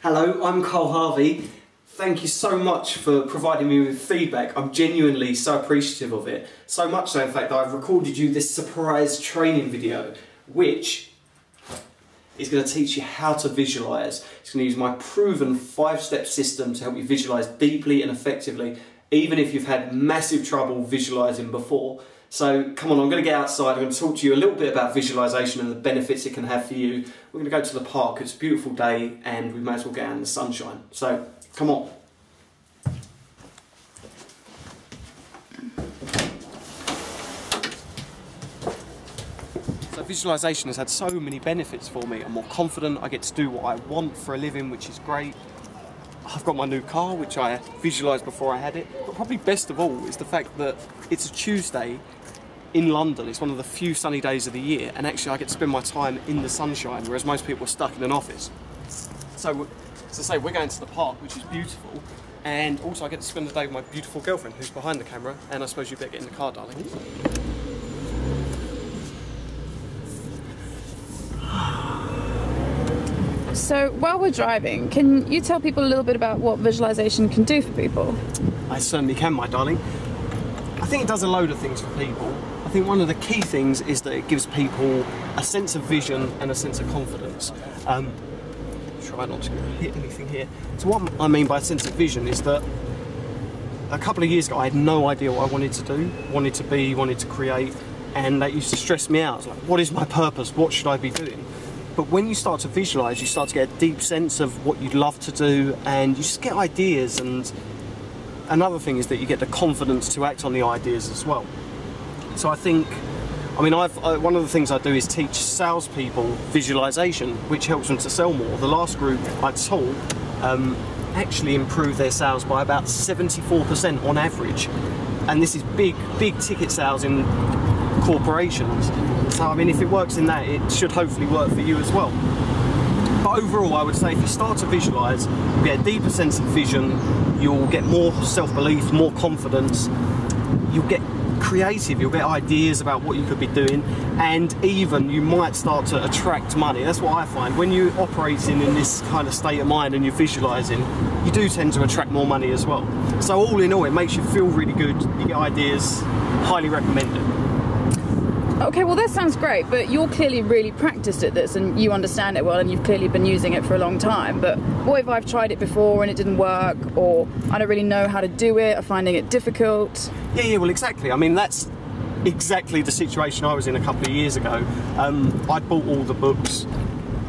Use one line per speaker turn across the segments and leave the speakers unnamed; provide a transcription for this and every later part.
Hello, I'm Cole Harvey. Thank you so much for providing me with feedback. I'm genuinely so appreciative of it. So much so, in fact, that I've recorded you this surprise training video, which is going to teach you how to visualise. It's going to use my proven 5-step system to help you visualise deeply and effectively, even if you've had massive trouble visualising before. So come on, I'm going to get outside, I'm going to talk to you a little bit about visualisation and the benefits it can have for you. We're going to go to the park, it's a beautiful day and we may as well get out in the sunshine. So, come on. So visualisation has had so many benefits for me. I'm more confident, I get to do what I want for a living, which is great. I've got my new car, which I visualised before I had it. But probably best of all is the fact that it's a Tuesday in London. It's one of the few sunny days of the year, and actually I get to spend my time in the sunshine, whereas most people are stuck in an office. So, as I say, we're going to the park, which is beautiful, and also I get to spend the day with my beautiful girlfriend, who's behind the camera, and I suppose you better get in the car, darling.
So while we're driving, can you tell people a little bit about what visualization can do for people?
I certainly can, my darling. I think it does a load of things for people. I think one of the key things is that it gives people a sense of vision and a sense of confidence. Try not to hit anything here. So what I mean by a sense of vision is that a couple of years ago I had no idea what I wanted to do, wanted to be, wanted to create, and that used to stress me out. I was like, what is my purpose? What should I be doing? But when you start to visualise, you start to get a deep sense of what you'd love to do, and you just get ideas. And another thing is that you get the confidence to act on the ideas as well. So I think, one of the things I do is teach salespeople visualisation, which helps them to sell more. The last group I taught actually improved their sales by about 74% on average, and this is big ticket sales in corporations. So I mean, if it works in that, it should hopefully work for you as well. But overall, I would say if you start to visualise, you'll get a deeper sense of vision, you'll get more self-belief, more confidence, you'll get creative, you'll get ideas about what you could be doing, and even you might start to attract money. That's what I find. When you're operating in this kind of state of mind and you're visualising, you do tend to attract more money as well. So all in all, it makes you feel really good, you get ideas, highly recommend it.
Okay, well that sounds great, but you're clearly really practiced at this and you understand it well and you've clearly been using it for a long time. But what if I've tried it before and it didn't work, or I don't really know how to do it, or finding it difficult?
Yeah, well exactly. I mean, that's exactly the situation I was in a couple of years ago. I'd bought all the books,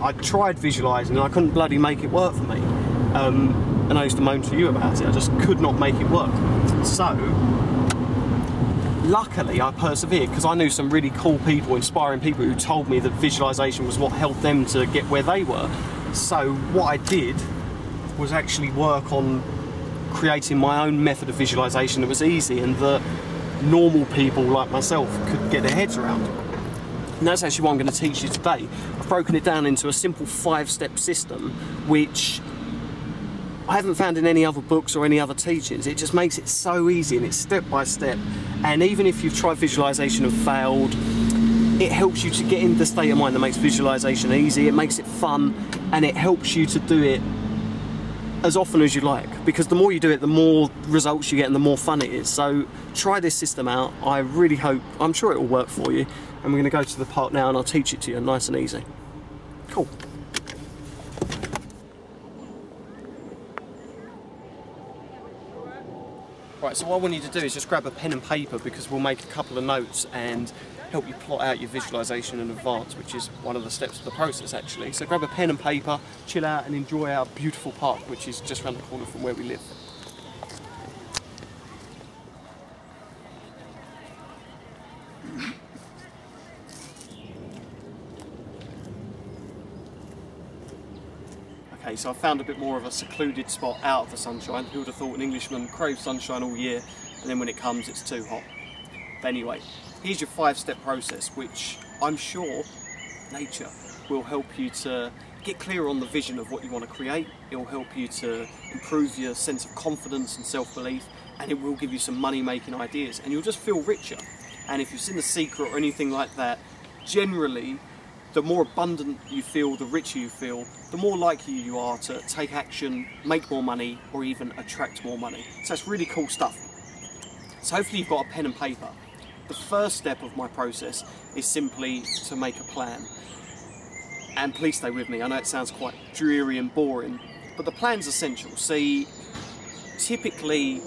I tried visualising and I couldn't bloody make it work for me. And I used to moan to you about it, I just could not make it work. So, luckily I persevered because I knew some really cool people, inspiring people who told me that visualisation was what helped them to get where they were. So what I did was actually work on creating my own method of visualisation that was easy and that normal people like myself could get their heads around. And that's actually what I'm going to teach you today. I've broken it down into a simple 5-step system which I haven't found in any other books or any other teachings. It just makes it so easy and it's step by step. And even if you've tried visualisation and failed, it helps you to get in the state of mind that makes visualisation easy, it makes it fun, and it helps you to do it as often as you like. Because the more you do it, the more results you get and the more fun it is. So try this system out. I really hope, I'm sure it will work for you. And we're going to go to the park now and I'll teach it to you nice and easy. Cool. Right, so what I want you to do is just grab a pen and paper because we'll make a couple of notes and help you plot out your visualisation in advance, which is one of the steps of the process actually. So grab a pen and paper, chill out and enjoy our beautiful park, which is just around the corner from where we live. Okay, so I found a bit more of a secluded spot out of the sunshine. Who would have thought an Englishman craves sunshine all year, and then when it comes it's too hot. But anyway, here's your 5-step process, which I'm sure nature will help you to get clear on the vision of what you want to create. It will help you to improve your sense of confidence and self-belief, and it will give you some money-making ideas, and you'll just feel richer. And if you've seen The Secret or anything like that, generally the more abundant you feel, the richer you feel, the more likely you are to take action, make more money, or even attract more money. So it's really cool stuff. So hopefully you've got a pen and paper. The first step of my process is simply to make a plan. And please stay with me, I know it sounds quite dreary and boring, but the plan's essential. See, typically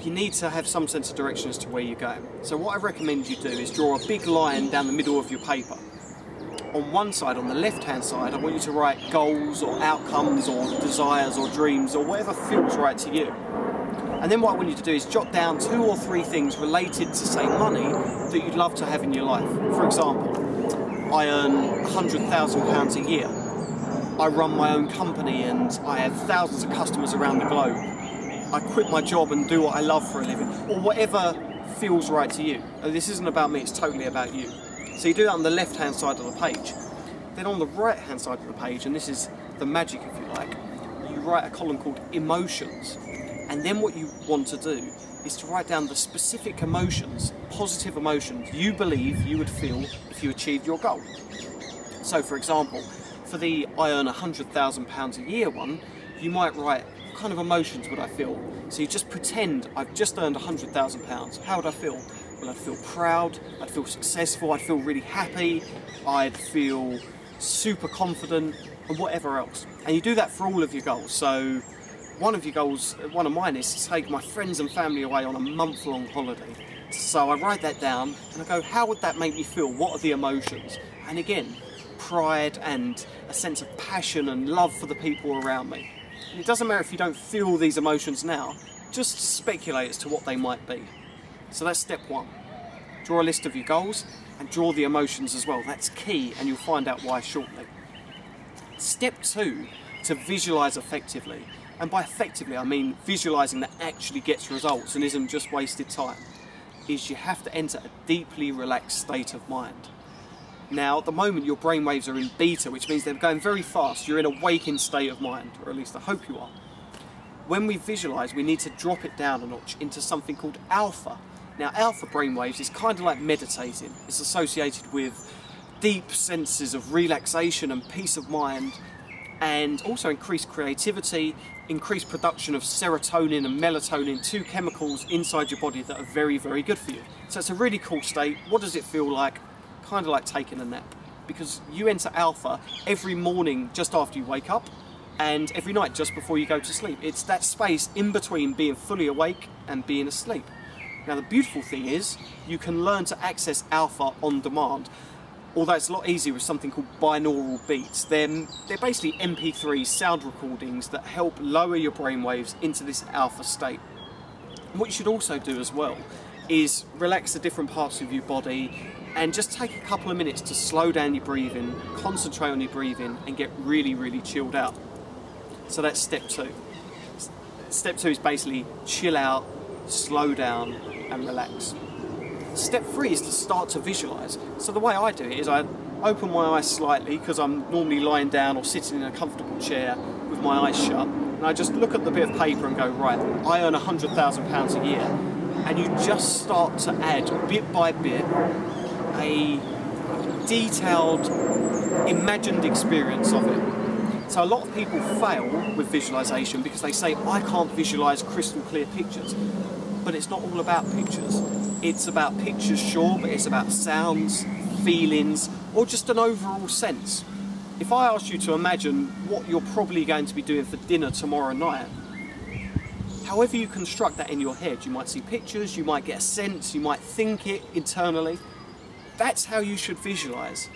you need to have some sense of direction as to where you're going. So what I recommend you do is draw a big line down the middle of your paper. On one side, on the left-hand side, I want you to write goals or outcomes or desires or dreams or whatever feels right to you. And then what I want you to do is jot down 2 or 3 things related to, say, money that you'd love to have in your life. For example, I earn £100,000 a year. I run my own company and I have thousands of customers around the globe. I quit my job and do what I love for a living, or whatever feels right to you. This isn't about me, it's totally about you. So you do that on the left-hand side of the page. Then on the right-hand side of the page, and this is the magic if you like, you write a column called emotions. And then what you want to do is to write down the specific emotions, positive emotions you believe you would feel if you achieved your goal. So for example, for the I earn £100,000 a year one, you might write, what kind of emotions would I feel? So you just pretend I've just earned £100,000. How would I feel? Well, I'd feel proud, I'd feel successful, I'd feel really happy, I'd feel super confident, and whatever else. And you do that for all of your goals. So one of your goals, one of mine, is to take my friends and family away on a month-long holiday. So I write that down and I go, how would that make me feel? What are the emotions? And again, pride and a sense of passion and love for the people around me. And it doesn't matter if you don't feel these emotions now, just speculate as to what they might be. So that's step 1. Draw a list of your goals and draw the emotions as well. That's key, and you'll find out why shortly. Step 2, to visualise effectively. And by effectively, I mean visualising that actually gets results and isn't just wasted time, is you have to enter a deeply relaxed state of mind. Now, at the moment, your brainwaves are in beta, which means they're going very fast. You're in a waking state of mind, or at least I hope you are. When we visualise, we need to drop it down a notch into something called alpha. Now, alpha brainwaves is kind of like meditating. It's associated with deep senses of relaxation and peace of mind, and also increased creativity, increased production of serotonin and melatonin, 2 chemicals inside your body that are very, very good for you. So it's a really cool state. What does it feel like? Kind of like taking a nap, because you enter alpha every morning just after you wake up and every night just before you go to sleep. It's that space in between being fully awake and being asleep. Now the beautiful thing is you can learn to access alpha on demand, although it's a lot easier with something called binaural beats. They're basically MP3 sound recordings that help lower your brainwaves into this alpha state. And what you should also do as well is relax the different parts of your body and just take a couple of minutes to slow down your breathing, concentrate on your breathing, and get really, really chilled out. So that's step 2. Step 2 is basically chill out, slow down, and relax. Step 3 is to start to visualise. So the way I do it is I open my eyes slightly, because I'm normally lying down or sitting in a comfortable chair with my eyes shut, and I just look at the bit of paper and go, right, I earn £100,000 a year. And you just start to add, bit by bit, a detailed, imagined experience of it. So a lot of people fail with visualisation because they say, I can't visualise crystal clear pictures. But it's not all about pictures. It's about pictures, sure, but it's about sounds, feelings, or just an overall sense. If I asked you to imagine what you're probably going to be doing for dinner tomorrow night, however you construct that in your head, you might see pictures, you might get a sense, you might think it internally. That's how you should visualise.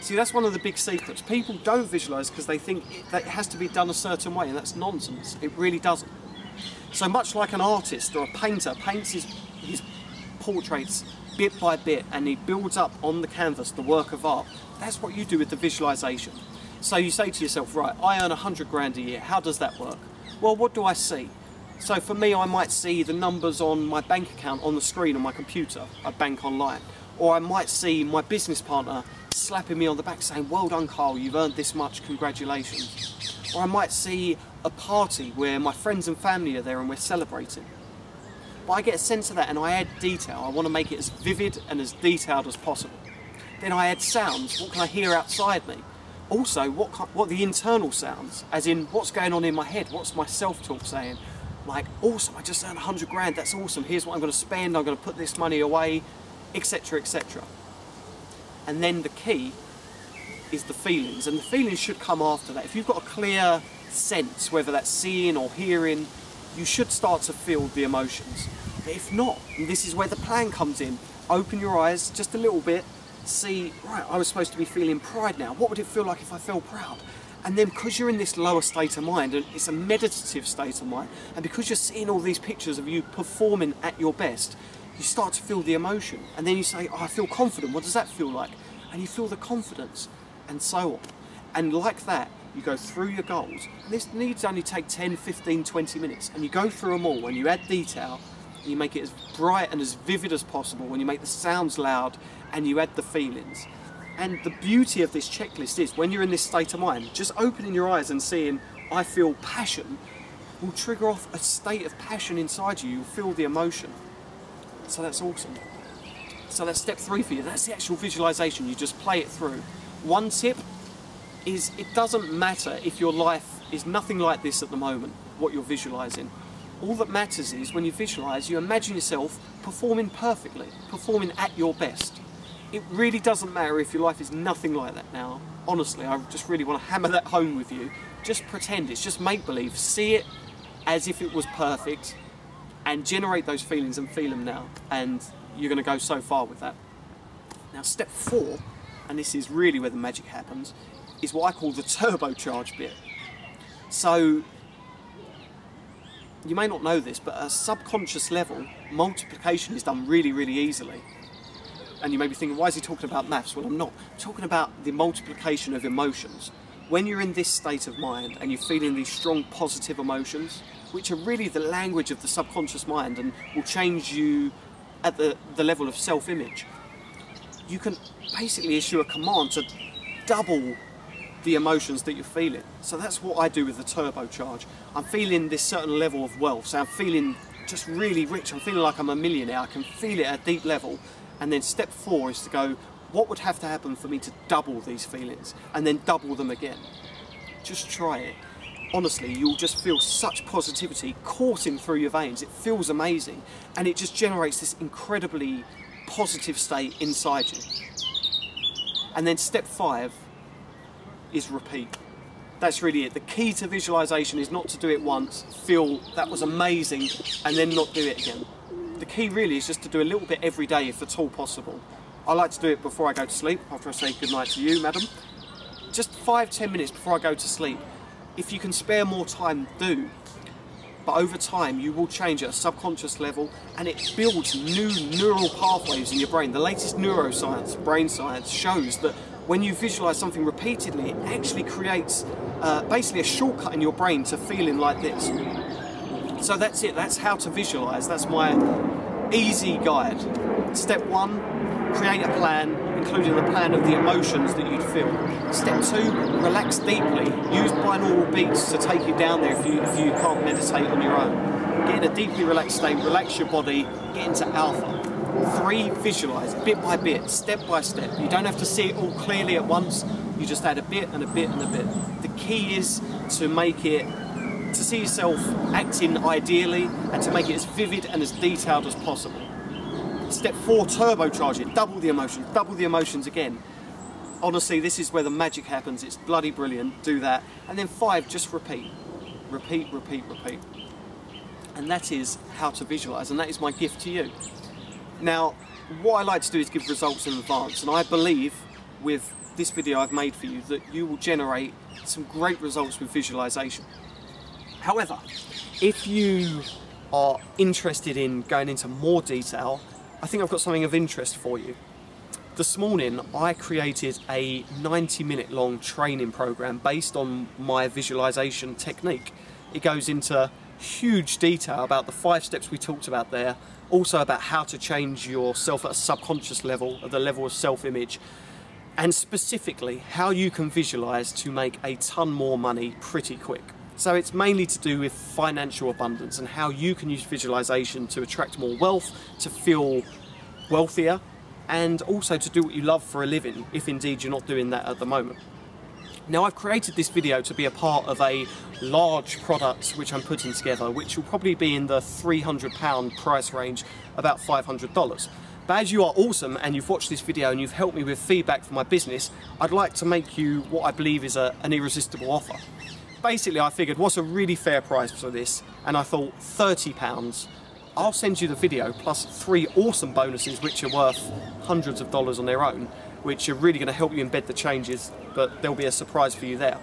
See, that's one of the big secrets. People don't visualise because they think that it has to be done a certain way, and that's nonsense. It really doesn't. So much like an artist or a painter paints his portraits bit by bit, and he builds up on the canvas the work of art, that's what you do with the visualisation. So you say to yourself, right, I earn 100 grand a year, how does that work? Well, what do I see? So for me, I might see the numbers on my bank account on the screen on my computer. I bank online. Or I might see my business partner slapping me on the back saying, well done, Carl, you've earned this much, congratulations. Or I might see a party where my friends and family are there and we're celebrating. But I get a sense of that and I add detail. I want to make it as vivid and as detailed as possible. Then I add sounds. What can I hear outside me? Also, what the internal sounds, as in what's going on in my head, what's my self-talk saying? Like, awesome, I just earned 100 grand, that's awesome, here's what I'm going to spend, I'm going to put this money away, etc, etc. And then the key is the feelings, and the feelings should come after that. If you've got a clear sense, whether that's seeing or hearing, you should start to feel the emotions. But if not, and this is where the plan comes in, open your eyes just a little bit, see, right, I was supposed to be feeling pride now, what would it feel like if I felt proud? And then because you're in this lower state of mind, and it's a meditative state of mind, and because you're seeing all these pictures of you performing at your best, you start to feel the emotion. And then you say, oh, I feel confident, what does that feel like? And you feel the confidence, and so on. And like that, you go through your goals. And this needs only take 10, 15, 20 minutes. And you go through them all, and you add detail, and you make it as bright and as vivid as possible, when you make the sounds loud, and you add the feelings. And the beauty of this checklist is, when you're in this state of mind, just opening your eyes and seeing, I feel passion, will trigger off a state of passion inside you. You'll feel the emotion. So that's awesome. So that's step 3 for you. That's the actual visualization. You just play it through. One tip is, it doesn't matter if your life is nothing like this at the moment, what you're visualizing. All that matters is, when you visualize, you imagine yourself performing perfectly, performing at your best. It really doesn't matter if your life is nothing like that now. Honestly, I just really want to hammer that home with you. Just pretend, it's just make-believe. See it as if it was perfect, and generate those feelings and feel them now. And you're going to go so far with that. Now, step 4, and this is really where the magic happens, is what I call the turbocharge bit. So, you may not know this, but at a subconscious level, multiplication is done really, really easily. And you may be thinking, why is he talking about maths? Well, I'm not. I'm talking about the multiplication of emotions. When you're in this state of mind and you're feeling these strong positive emotions, which are really the language of the subconscious mind and will change you at the level of self-image, you can basically issue a command to double the emotions that you're feeling. So that's what I do with the turbocharge. I'm feeling this certain level of wealth, so I'm feeling just really rich, I'm feeling like I'm a millionaire, I can feel it at a deep level. And then step 4 is to go, what would have to happen for me to double these feelings? And then double them again. Just try it. Honestly, you'll just feel such positivity coursing through your veins. It feels amazing. And it just generates this incredibly positive state inside you. And then step 5 is repeat. That's really it. The key to visualization is not to do it once, feel that was amazing, and then not do it again. The key really is just to do a little bit every day if at all possible. I like to do it before I go to sleep, after I say goodnight to you, madam. Just 5-10 minutes before I go to sleep. If you can spare more time, do. But over time, you will change at a subconscious level, and it builds new neural pathways in your brain. The latest neuroscience, brain science, shows that when you visualize something repeatedly, it actually creates basically a shortcut in your brain to feeling like this. So that's it, that's how to visualize. That's my easy guide. Step 1, create a plan, including the plan of the emotions that you'd feel. Step 2, relax deeply. Use binaural beats to take you down there if you can't meditate on your own. Get in a deeply relaxed state, relax your body, get into alpha. 3, visualize, bit by bit, step by step. You don't have to see it all clearly at once, you just add a bit and a bit and a bit. The key is to make it, to see yourself acting ideally, and to make it as vivid and as detailed as possible. Step 4, turbocharge it, double the emotions again. Honestly, this is where the magic happens. It's bloody brilliant, do that. And then 5, just repeat. Repeat, repeat, repeat. And that is how to visualize, and that is my gift to you. Now, what I like to do is give results in advance, and I believe with this video I've made for you that you will generate some great results with visualization. However, if you are interested in going into more detail, I think I've got something of interest for you. This morning I created a 90-minute long training program based on my visualization technique. It goes into huge detail about the 5 steps we talked about there, also about how to change yourself at a subconscious level, at the level of self-image, and specifically how you can visualize to make a ton more money pretty quick. So it's mainly to do with financial abundance and how you can use visualization to attract more wealth, to feel wealthier, and also to do what you love for a living, if indeed you're not doing that at the moment. Now, I've created this video to be a part of a large product which I'm putting together, which will probably be in the £300 price range, about $500. But as you are awesome and you've watched this video and you've helped me with feedback for my business, I'd like to make you what I believe is an irresistible offer. Basically, I figured, what's a really fair price for this? And I thought, £30. I'll send you the video plus 3 awesome bonuses which are worth hundreds of dollars on their own, which are really going to help you embed the changes, but there'll be a surprise for you there.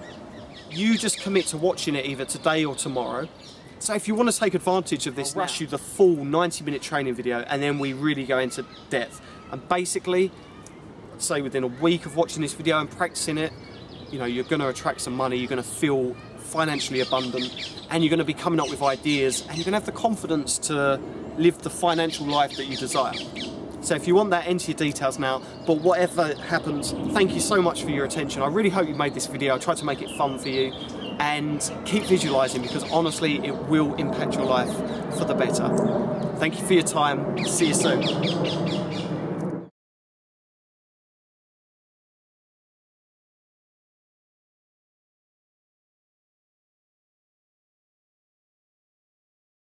You just commit to watching it either today or tomorrow. So if you want to take advantage of this, I'll rush you the full 90-minute training video, and then we really go into depth. And basically, I'd say within a week of watching this video and practicing it, you know, you're going to attract some money, you're going to feel financially abundant, and you're going to be coming up with ideas, and you're going to have the confidence to live the financial life that you desire. So if you want that, enter your details now. But whatever happens, thank you so much for your attention. I really hope you made this video. I tried to make it fun for you, and keep visualizing, because honestly it will impact your life for the better. Thank you for your time. See you soon.